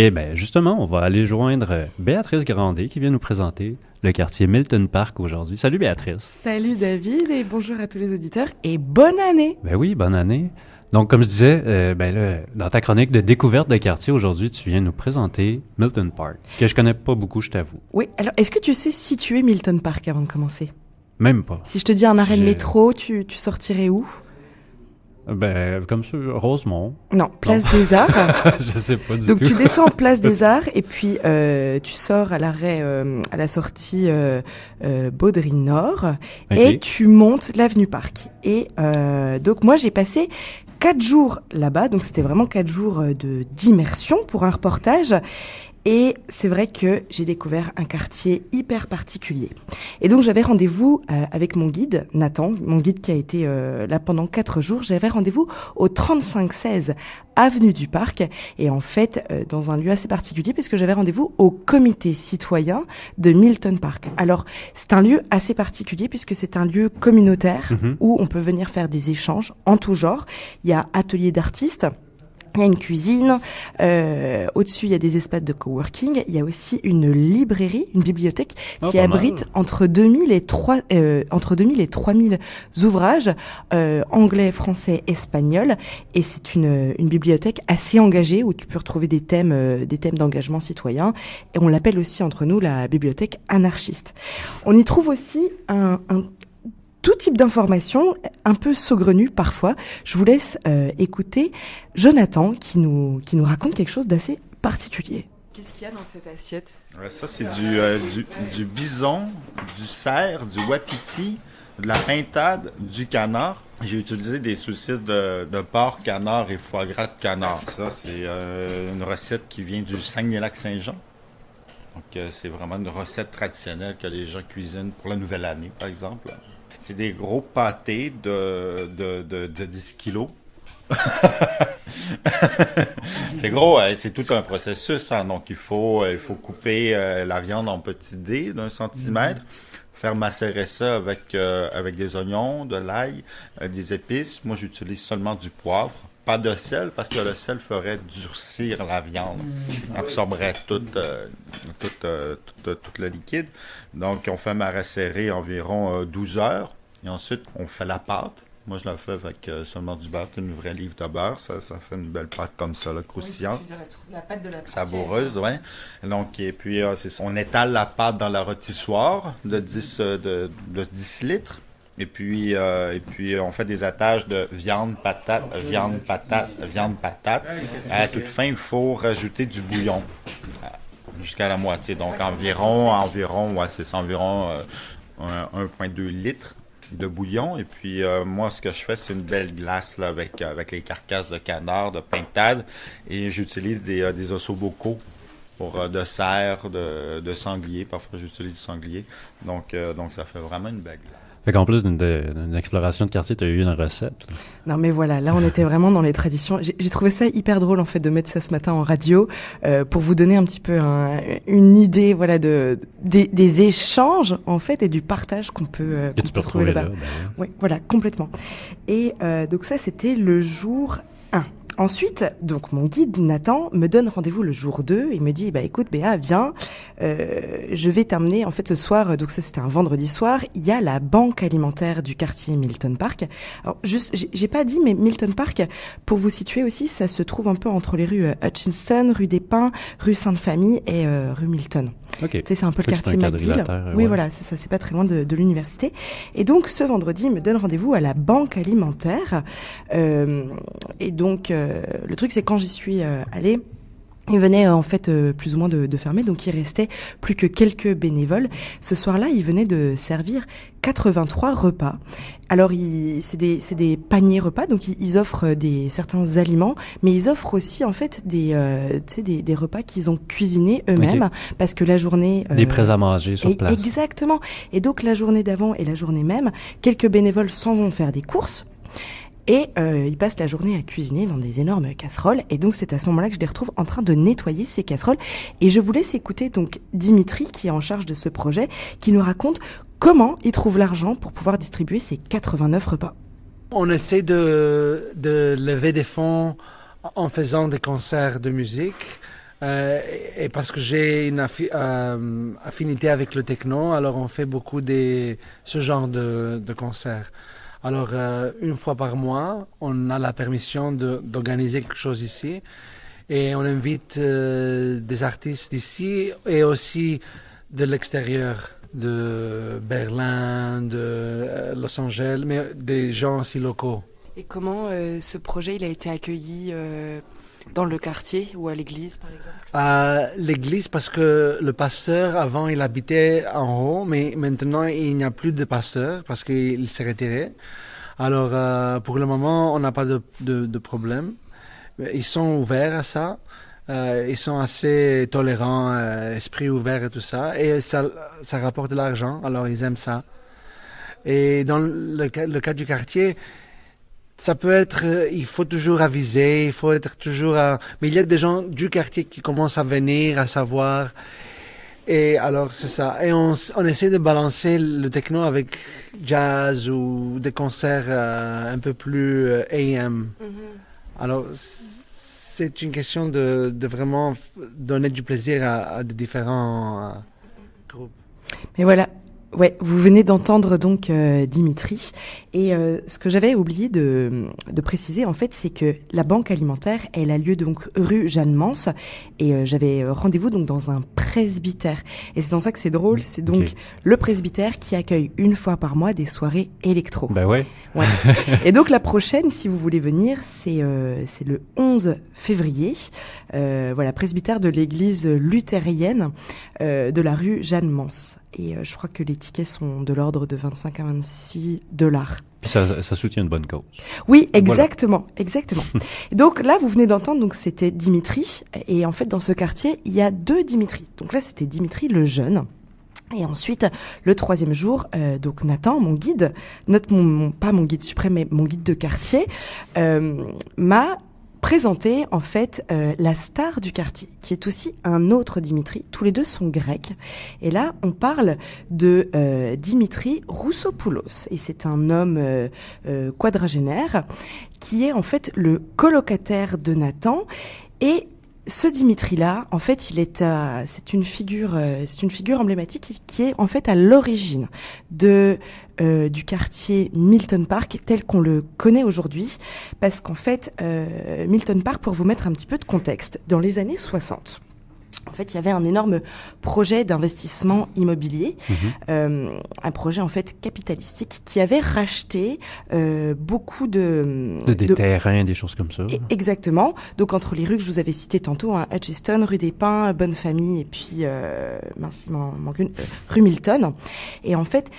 Et bien, justement, on va aller joindre Béatrice Grandet qui vient nous présenter le quartier Milton Park aujourd'hui. Salut Béatrice. Salut David et bonjour à tous les auditeurs et bonne année! Ben oui, bonne année. Donc, comme je disais, dans ta chronique de découverte de quartier aujourd'hui, tu viens nous présenter Milton Park, que je connais pas beaucoup, je t'avoue. Oui, alors est-ce que tu sais situer Milton Park avant de commencer? Même pas. Si je te dis un arrêt de métro, tu sortirais où? Ben, comme ça, Rosemont. Non, Place des Arts. Je sais pas du tout. Donc tu descends en Place des Arts et puis tu sors à l'arrêt, à la sortie Baudry Nord et tu montes l'avenue Parc. Et donc moi j'ai passé 4 jours là-bas, donc c'était vraiment 4 jours d'immersion pour un reportage. Et c'est vrai que j'ai découvert un quartier hyper particulier. Et donc j'avais rendez-vous avec mon guide, Nathan, mon guide qui a été là pendant 4 jours. J'avais rendez-vous au 3516 avenue du Parc. Et en fait, dans un lieu assez particulier, parce que j'avais rendez-vous au comité citoyen de Milton Park. Alors, c'est un lieu assez particulier puisque c'est un lieu communautaire où on peut venir faire des échanges en tout genre. Il y a atelier d'artistes. Il y a une cuisine, au-dessus il y a des espaces de coworking, il y a aussi une librairie, une bibliothèque qui abrite entre 2000 et 3000 ouvrages anglais, français, espagnol, et c'est une bibliothèque assez engagée où tu peux retrouver des thèmes d'engagement citoyen, et on l'appelle aussi entre nous la bibliothèque anarchiste. On y trouve aussi un tout type d'informations, un peu saugrenues parfois. Je vous laisse écouter Jonathan qui nous raconte quelque chose d'assez particulier. Qu'est-ce qu'il y a dans cette assiette? Ça, c'est du bison, du cerf, du wapiti, de la pintade, du canard. J'ai utilisé des saucisses de porc, canard et foie gras de canard. Ça, c'est une recette qui vient du Saguenay-Lac-Saint-Jean. Donc, c'est vraiment une recette traditionnelle que les gens cuisinent pour la nouvelle année, par exemple. C'est des gros pâtés de 10 kilos. C'est gros, c'est tout un processus. Hein. Donc, il faut couper la viande en petits dés d'1 centimètre, faire macérer ça avec des oignons, de l'ail, des épices. Moi, j'utilise seulement du poivre. Pas de sel, parce que le sel ferait durcir la viande, absorberait tout le liquide. Donc, on fait macérer environ 12 heures, et ensuite, on fait la pâte. Moi, je la fais avec seulement du beurre, une vraie livre de beurre. Ça fait une belle pâte comme ça, là, croustillante. Oui, la pâte de la savoureuse, oui. Donc, et puis, c'est ça. On étale la pâte dans la rôtissoire de 10 litres. Et puis, on fait des attaches de viande, patate. À toute fin, il faut rajouter du bouillon jusqu'à la moitié. Donc, environ, c'est ça, environ 1,2 litres de bouillon. Et puis, moi, ce que je fais, c'est une belle glace là, avec les carcasses de canard, de pintade. Et j'utilise des ossobocaux pour de cerf, de sanglier. Parfois, j'utilise du sanglier. Donc, ça fait vraiment une belle glace. Fait qu'en plus d'une exploration de quartier, tu as eu une recette. Non mais voilà, là on était vraiment dans les traditions. J'ai trouvé ça hyper drôle en fait de mettre ça ce matin en radio pour vous donner un petit peu une idée voilà des échanges en fait et du partage qu'on peut trouver là-bas. Ben oui, voilà, complètement. Et donc ça c'était le jour 1. Ensuite, donc mon guide Nathan me donne rendez-vous le jour 2. Il me dit, écoute Béa, viens, je vais t'amener en fait ce soir. Donc ça c'était un vendredi soir. Il y a la banque alimentaire du quartier Milton Park. Alors juste, j'ai pas dit, mais Milton Park, pour vous situer aussi, ça se trouve un peu entre les rues Hutchinson, rue des Pins, rue Sainte-Famille et rue Milton. Okay. C'est un peu le quartier McGill. Oui, voilà, c'est ça. C'est pas très loin de l'université. Et donc ce vendredi, il me donne rendez-vous à la banque alimentaire. Et donc le truc, c'est quand j'y suis allée, il venait en fait plus ou moins de fermer, donc il restait plus que quelques bénévoles. Ce soir-là, il venait de servir 83 repas. Alors, c'est des paniers repas, donc ils offrent certains aliments, mais ils offrent aussi en fait des repas qu'ils ont cuisinés eux-mêmes, parce que la journée des prêts à manger sur place. Exactement. Et donc la journée d'avant et la journée même, quelques bénévoles s'en vont faire des courses. Et ils passent la journée à cuisiner dans des énormes casseroles. Et donc, c'est à ce moment-là que je les retrouve en train de nettoyer ces casseroles. Et je vous laisse écouter donc Dimitri, qui est en charge de ce projet, qui nous raconte comment il trouve l'argent pour pouvoir distribuer ces 89 repas. On essaie de lever des fonds en faisant des concerts de musique. Et parce que j'ai une affinité avec le techno, alors on fait beaucoup ce genre de concerts. Alors, une fois par mois, on a la permission d'organiser quelque chose ici. Et on invite des artistes d'ici et aussi de l'extérieur, de Berlin, de Los Angeles, mais des gens aussi locaux. Et comment ce projet il a été accueilli dans le quartier ou à l'église, par exemple? À l'église, parce que le pasteur, avant, il habitait en haut, mais maintenant, il n'y a plus de pasteur parce qu'il s'est retiré. Alors, pour le moment, on n'a pas de problème. Ils sont ouverts à ça. Ils sont assez tolérants, esprit ouvert et tout ça. Et ça rapporte de l'argent, alors ils aiment ça. Et dans le cas du quartier, ça peut être, il faut toujours aviser, il faut être toujours... mais il y a des gens du quartier qui commencent à venir, à savoir. Et alors, c'est ça. Et on essaie de balancer le techno avec jazz ou des concerts un peu plus AM. Mm-hmm. Alors, c'est une question de vraiment donner du plaisir à des différents groupes. Mais voilà. Ouais, vous venez d'entendre donc Dimitri, et ce que j'avais oublié de préciser en fait, c'est que la banque alimentaire, elle a lieu donc rue Jeanne Mance, et j'avais rendez-vous donc dans un presbytère, et c'est dans ça que c'est drôle, c'est donc le presbytère qui accueille une fois par mois des soirées électro. Ben ouais. Et donc la prochaine, si vous voulez venir, c'est le 11 février, voilà, presbytère de l'église luthérienne de la rue Jeanne Mance. Et je crois que les tickets sont de l'ordre de 25 à 26 $. Ça soutient une bonne cause. Oui, exactement, voilà. Exactement. Donc là, vous venez d'entendre, donc c'était Dimitri. Et en fait, dans ce quartier, il y a 2 Dimitri. Donc là, c'était Dimitri le jeune. Et ensuite, le 3e jour, donc Nathan, mon guide, pas mon guide suprême, mais mon guide de quartier, m'a présenter en fait la star du quartier, qui est aussi un autre Dimitri. Tous les deux sont grecs. Et là, on parle de Dimitri Roussopoulos. Et c'est un homme quadragénaire qui est en fait le colocataire de Nathan. Et ce Dimitri-là, en fait, c'est une figure emblématique qui est en fait à l'origine du quartier Milton Park tel qu'on le connaît aujourd'hui, parce qu'en fait, Milton Park, pour vous mettre un petit peu de contexte, dans les années 60, en fait, il y avait un énorme projet d'investissement immobilier, un projet en fait capitalistique qui avait racheté beaucoup de terrains, des choses comme ça. Exactement. Donc entre les rues que je vous avais citées tantôt, Hutchiston, rue des Pins, Bonne Famille, et puis rue Milton. Et en fait,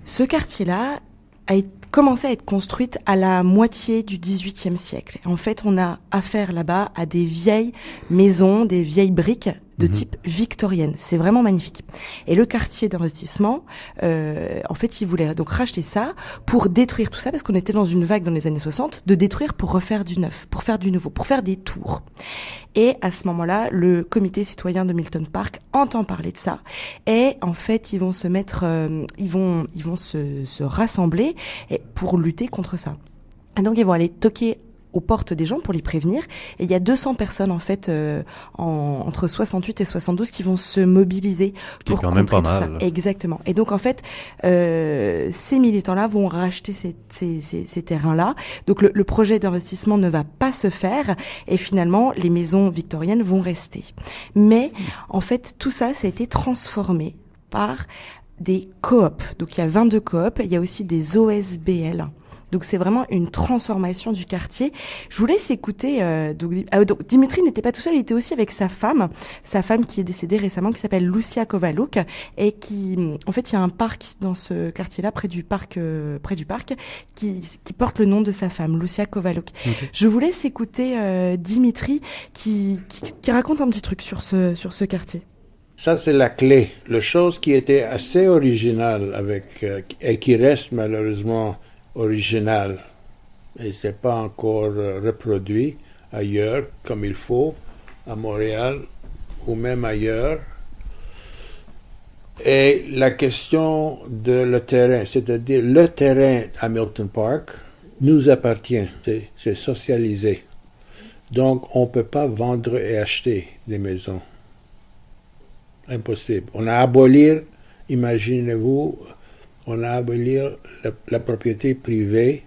ce quartier-là a commencé à être construite à la moitié du XVIIIe siècle. En fait, on a affaire là-bas à des vieilles maisons, des vieilles briques de type victorienne. C'est vraiment magnifique. Et le quartier d'investissement, en fait, il voulait donc racheter ça pour détruire tout ça, parce qu'on était dans une vague dans les années 60, de détruire pour refaire du neuf, pour faire du nouveau, pour faire des tours. Et à ce moment-là, le comité citoyen de Milton Park entend parler de ça. Et en fait, ils vont se mettre, ils vont se rassembler pour lutter contre ça. Et donc, ils vont aller toquer aux portes des gens pour les prévenir. Et il y a 200 personnes, en fait, entre 68 et 72 qui vont se mobiliser pour contrer tout ça. Exactement. Et donc, en fait, ces militants-là vont racheter ces terrains-là. Donc, le projet d'investissement ne va pas se faire. Et finalement, les maisons victoriennes vont rester. Mais, en fait, tout ça, ça a été transformé par des coops. Donc, il y a 22 coops. Il y a aussi des OSBL. Donc c'est vraiment une transformation du quartier. Je vous laisse écouter. Donc Dimitri n'était pas tout seul, il était aussi avec sa femme qui est décédée récemment, qui s'appelle Lucia Kovaluk, et qui, en fait, il y a un parc dans ce quartier-là, près du parc, qui porte le nom de sa femme, Lucia Kovaluk. Okay. Je vous laisse écouter Dimitri qui raconte un petit truc sur ce quartier. Ça, c'est la clé. La chose qui était assez originale et qui reste malheureusement original, et c'est pas encore reproduit ailleurs comme il faut, à Montréal ou même ailleurs. Et la question de le terrain, c'est-à-dire le terrain à Milton Park, nous appartient, c'est socialisé. Donc, on ne peut pas vendre et acheter des maisons. Impossible. On a aboli, imaginez-vous, on a aboli la propriété privée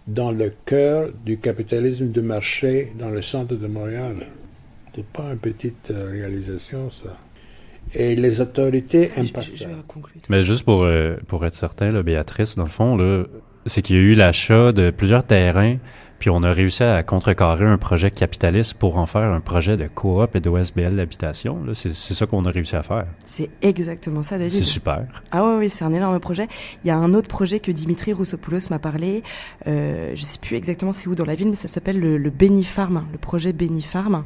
dans le cœur du capitalisme de marché dans le centre de Montréal. C'est pas une petite réalisation, ça. Et les autorités aiment pas ça. Mais juste pour être certain, là, Béatrice, dans le fond, là, c'est qu'il y a eu l'achat de plusieurs terrains, puis on a réussi à contrecarrer un projet capitaliste pour en faire un projet de coop et d'OSBL d'habitation. Là. C'est ça qu'on a réussi à faire. C'est exactement ça, David. C'est super. Ah ouais, oui, c'est un énorme projet. Il y a un autre projet que Dimitri Roussopoulos m'a parlé. Je sais plus exactement c'est où dans la ville, mais ça s'appelle le Benifarm, le projet Benifarm.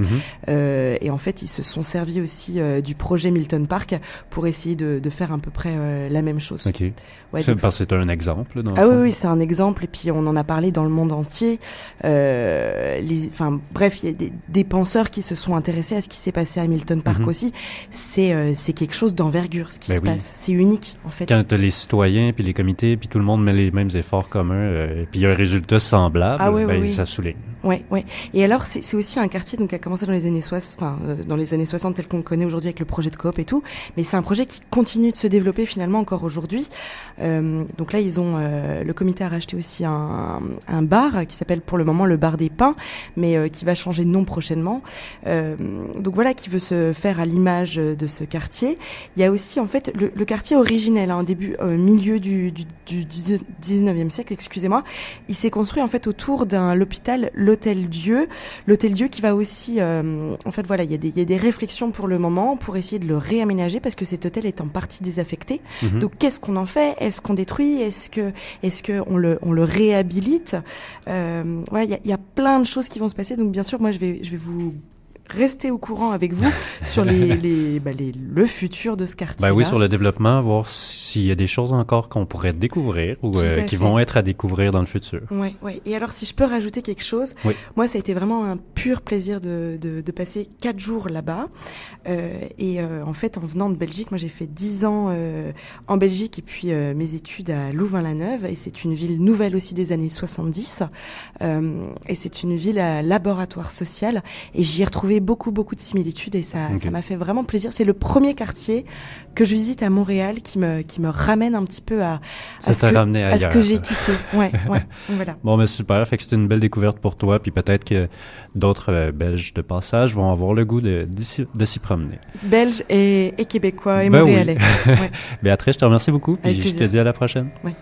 Et en fait, ils se sont servis aussi du projet Milton Park pour essayer de faire à peu près la même chose. OK. Ouais, parce que c'est un exemple. Là, dans ah le fond. Oui, c'est un exemple. Et puis, on en a parlé dans le monde entier. Bref, il y a des penseurs qui se sont intéressés à ce qui s'est passé à Milton Park aussi. C'est quelque chose d'envergure, ce qui se passe. C'est unique, en fait. Quand les citoyens, puis les comités, puis tout le monde met les mêmes efforts communs, puis il y a un résultat semblable, ça souligne. Ouais. Et alors, c'est aussi un quartier donc qui a commencé dans les années 60, tel qu'on le connaît aujourd'hui avec le projet de coop et tout. Mais c'est un projet qui continue de se développer finalement encore aujourd'hui. Donc là, le comité a racheté aussi un bar qui s'appelle pour le moment le bar des Pins, mais qui va changer de nom prochainement. Donc voilà, qui veut se faire à l'image de ce quartier. Il y a aussi en fait le quartier originel, milieu du 19e siècle, excusez-moi. Il s'est construit en fait autour l'hôpital l'Hôtel Dieu qui va aussi en fait voilà, il y a des réflexions pour le moment pour essayer de le réaménager parce que cet hôtel est en partie désaffecté. Donc qu'est-ce qu'on en fait? Est-ce qu'on détruit? Est-ce que on le réhabilite? Voilà, il y a plein de choses qui vont se passer. Donc bien sûr, moi je vais vous rester au courant avec vous sur le futur de ce quartier. Oui, sur le développement, voir s'il y a des choses encore qu'on pourrait découvrir ou qui vont être à découvrir dans le futur. Ouais. Et alors, si je peux rajouter quelque chose, moi, ça a été vraiment un pur plaisir de passer 4 jours là-bas. En fait, en venant de Belgique, moi, j'ai fait 10 ans en Belgique et puis mes études à Louvain-la-Neuve. Et c'est une ville nouvelle aussi des années 70. Et c'est une ville à laboratoire social. Et j'y ai retrouvé beaucoup de similitudes et ça m'a fait vraiment plaisir. C'est le premier quartier que je visite à Montréal qui me ramène un petit peu à ce que j'ai quitté. Ouais, voilà. Bon, mais super. Fait que c'était une belle découverte pour toi, puis peut-être que d'autres Belges de passage vont avoir le goût de s'y promener. Belges et Québécois et Montréalais. Oui. Ouais. Béatrice, je te remercie beaucoup, puis je te dis à la prochaine. Ouais.